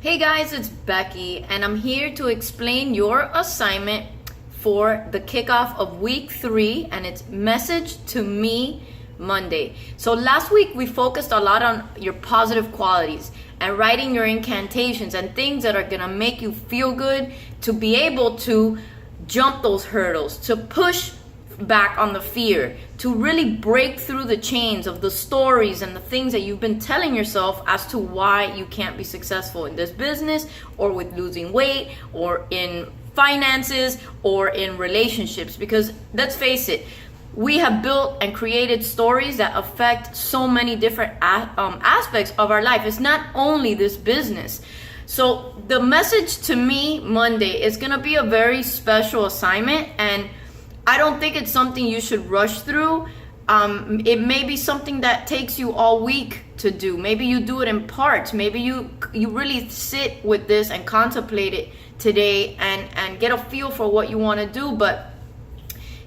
Hey guys, it's Becky, and I'm here to explain your assignment for the kickoff of week 3, and it's Message to Me Monday. So last week we focused a lot on your positive qualities and writing your incantations and things that are gonna make you feel good to be able to jump those hurdles, to push back on the fear, to really break through the chains of the stories and the things that you've been telling yourself as to why you can't be successful in this business or with losing weight or in finances or in relationships. Because let's face it, we have built and created stories that affect so many different aspects of our life. It's not only this business. So the Message to Me Monday is gonna be a very special assignment, and I don't think it's something you should rush through. It may be something that takes you all week to do. Maybe you do it in parts. Maybe you really sit with this and contemplate it today and get a feel for what you want to do. But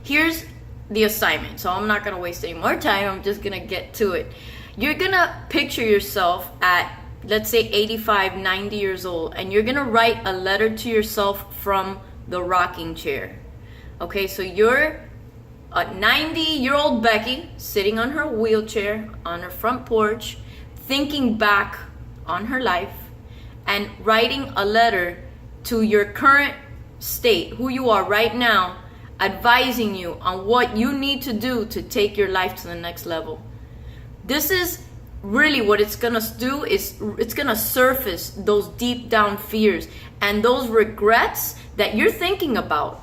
here's the assignment. So I'm not going to waste any more time. I'm just going to get to it. You're going to picture yourself at, let's say, 85, 90 years old, and you're going to write a letter to yourself from the rocking chair. Okay, so you're a 90-year-old Becky sitting on her wheelchair on her front porch, thinking back on her life and writing a letter to your current state, who you are right now, advising you on what you need to do to take your life to the next level. This is really what it's gonna do, is it's gonna surface those deep down fears and those regrets that you're thinking about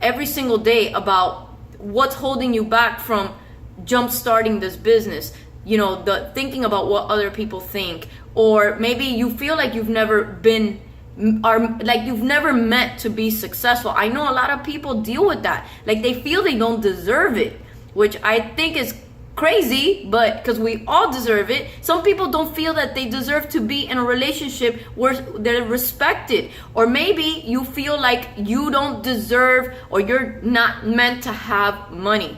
every single day about what's holding you back from jump starting this business. You know, the thinking about what other people think, or maybe you feel like you've never been you've never meant to be successful. I know a lot of people deal with that. Like, they feel they don't deserve it, which I think is crazy, but because we all deserve it. Some people don't feel that they deserve to be in a relationship where they're respected, or maybe you feel like you don't deserve or you're not meant to have money.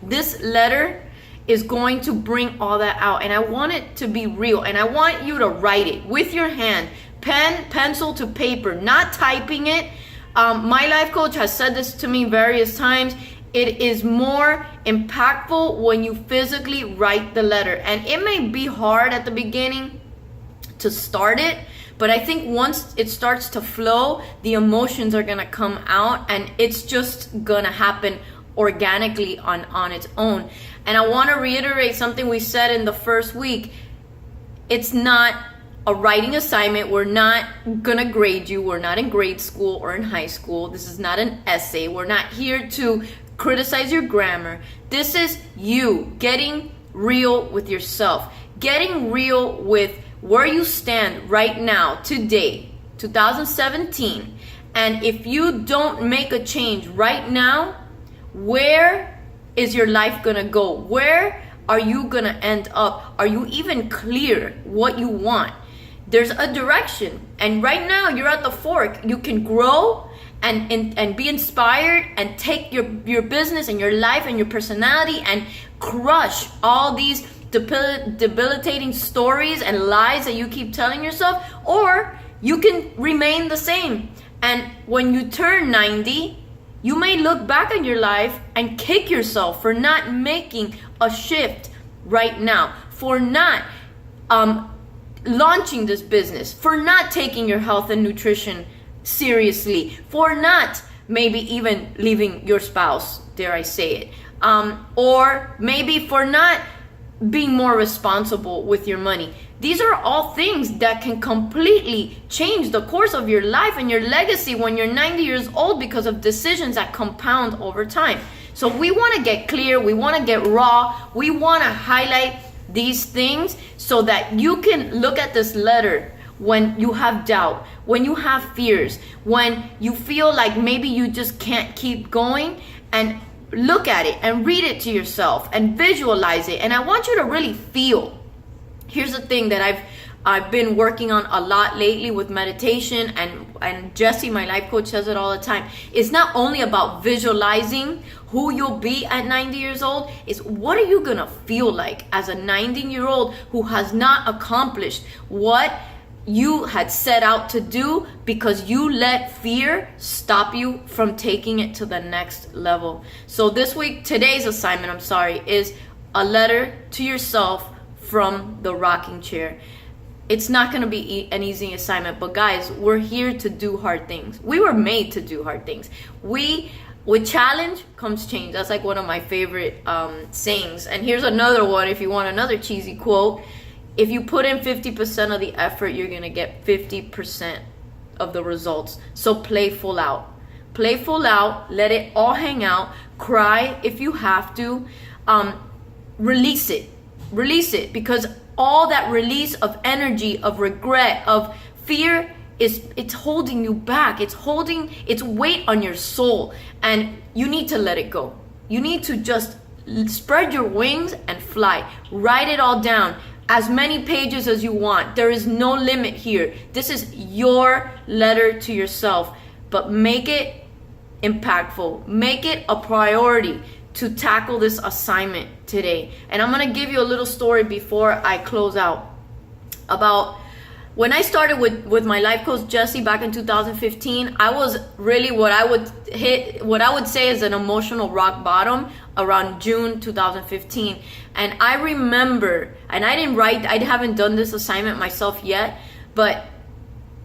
This letter is going to bring all that out, and I want it to be real, and I want you to write it with your hand, pen, pencil to paper, not typing it. My life coach has said this to me various times. It is more impactful when you physically write the letter. And it may be hard at the beginning to start it, but I think once it starts to flow, the emotions are gonna come out, and it's just gonna happen organically on its own. And I wanna reiterate something we said in the first week. It's not a writing assignment. We're not gonna grade you. We're not in grade school or in high school. This is not an essay. We're not here to criticize your grammar. This is you getting real with yourself, getting real with where you stand right now, today, 2017. And if you don't make a change right now, where is your life gonna go? Where are you gonna end up? Are you even clear what you want? There's a direction, and right now you're at the fork. You can grow and be inspired and take your business and your life and your personality and crush all these debilitating stories and lies that you keep telling yourself, or you can remain the same. And when you turn 90, you may look back on your life and kick yourself for not making a shift right now, for not launching this business, for not taking your health and nutrition seriously, for not maybe even leaving your spouse, dare I say it, or maybe for not being more responsible with your money. These are all things that can completely change the course of your life and your legacy when you're 90 years old, because of decisions that compound over time. So we want to get clear, we want to get raw, we want to highlight these things so that you can look at this letter when you have doubt, when you have fears, when you feel like maybe you just can't keep going, and look at it and read it to yourself and visualize it. And I want you to really feel. Here's the thing that I've been working on a lot lately with meditation, and Jessie, my life coach, says it all the time. It's not only about visualizing who you'll be at 90 years old, it's what are you gonna feel like as a 90-year-old who has not accomplished what you had set out to do, because you let fear stop you from taking it to the next level. So today's assignment, is a letter to yourself from the rocking chair. It's not going to be an easy assignment, but guys, we're here to do hard things. We were made to do hard things. With challenge comes change. That's like one of my favorite sayings. And here's another one, if you want another cheesy quote. If you put in 50% of the effort, you're going to get 50% of the results. So play full out. Play full out. Let it all hang out. Cry if you have to. Release it. Release it. Because all that release of energy, of regret, of fear, it's holding you back. It's holding its weight on your soul. And you need to let it go. You need to just spread your wings and fly. Write it all down. As many pages as you want. There is no limit here. This is your letter to yourself. But make it impactful. Make it a priority to tackle this assignment today. And I'm going to give you a little story before I close out about when I started with my life coach Jessie back in 2015. I was really what I would say is an emotional rock bottom around June 2015. And I remember, and I haven't done this assignment myself yet, but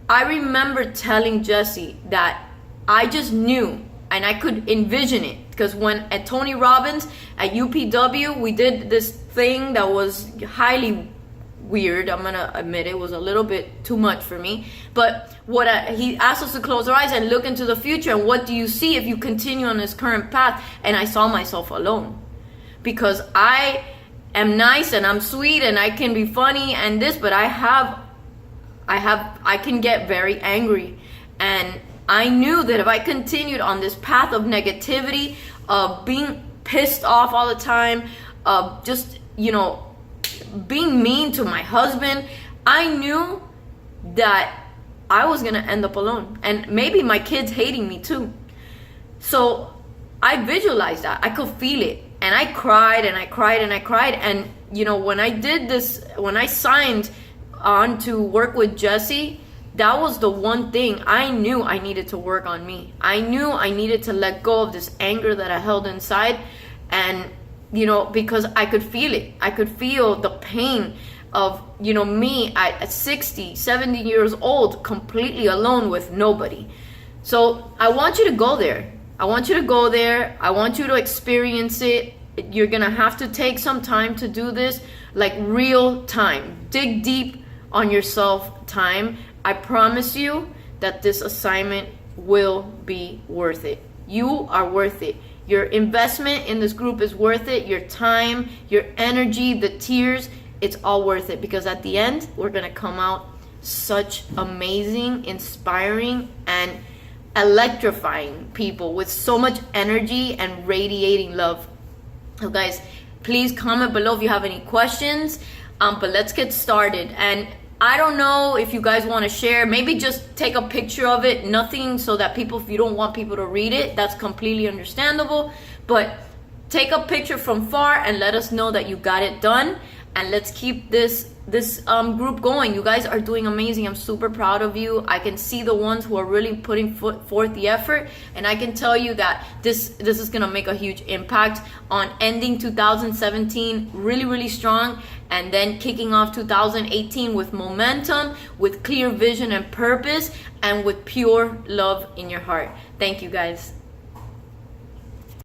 I remember telling Jessie that I just knew and I could envision it. Because when at Tony Robbins at UPW, we did this thing that was highly weird. I'm gonna admit it was a little bit too much for me. But he asked us to close our eyes and look into the future. And what do you see if you continue on this current path? And I saw myself alone, because I am nice and I'm sweet and I can be funny and this, but I can get very angry. And I knew that if I continued on this path of negativity, of being pissed off all the time, of just, being mean to my husband, I knew that I was going to end up alone. And maybe my kids hating me too. So I visualized that. I could feel it. And I cried and I cried and I cried. And, when I did this, when I signed on to work with Jessie, that was the one thing I knew I needed to work on me. I knew I needed to let go of this anger that I held inside. And, because I could feel it. I could feel the pain of, me at 60, 70 years old, completely alone with nobody. So I want you to go there. I want you to go there. I want you to experience it. You're going to have to take some time to do this, like real time. Dig deep on yourself time. I promise you that this assignment will be worth it. You are worth it. Your investment in this group is worth it. Your time, your energy, the tears, it's all worth it. Because at the end, we're going to come out such amazing, inspiring, and electrifying people with so much energy and radiating love. So guys, please comment below if you have any questions. But let's get started. And I don't know if you guys want to share, maybe just take a picture of it, nothing so that if you don't want people to read it, that's completely understandable. But take a picture from far and let us know that you got it done. And let's keep this group going. You guys are doing amazing. I'm super proud of you. I can see the ones who are really putting forth the effort, and I can tell you that this is gonna make a huge impact on ending 2017 really, really strong, and then kicking off 2018 with momentum, with clear vision and purpose, and with pure love in your heart. Thank you guys.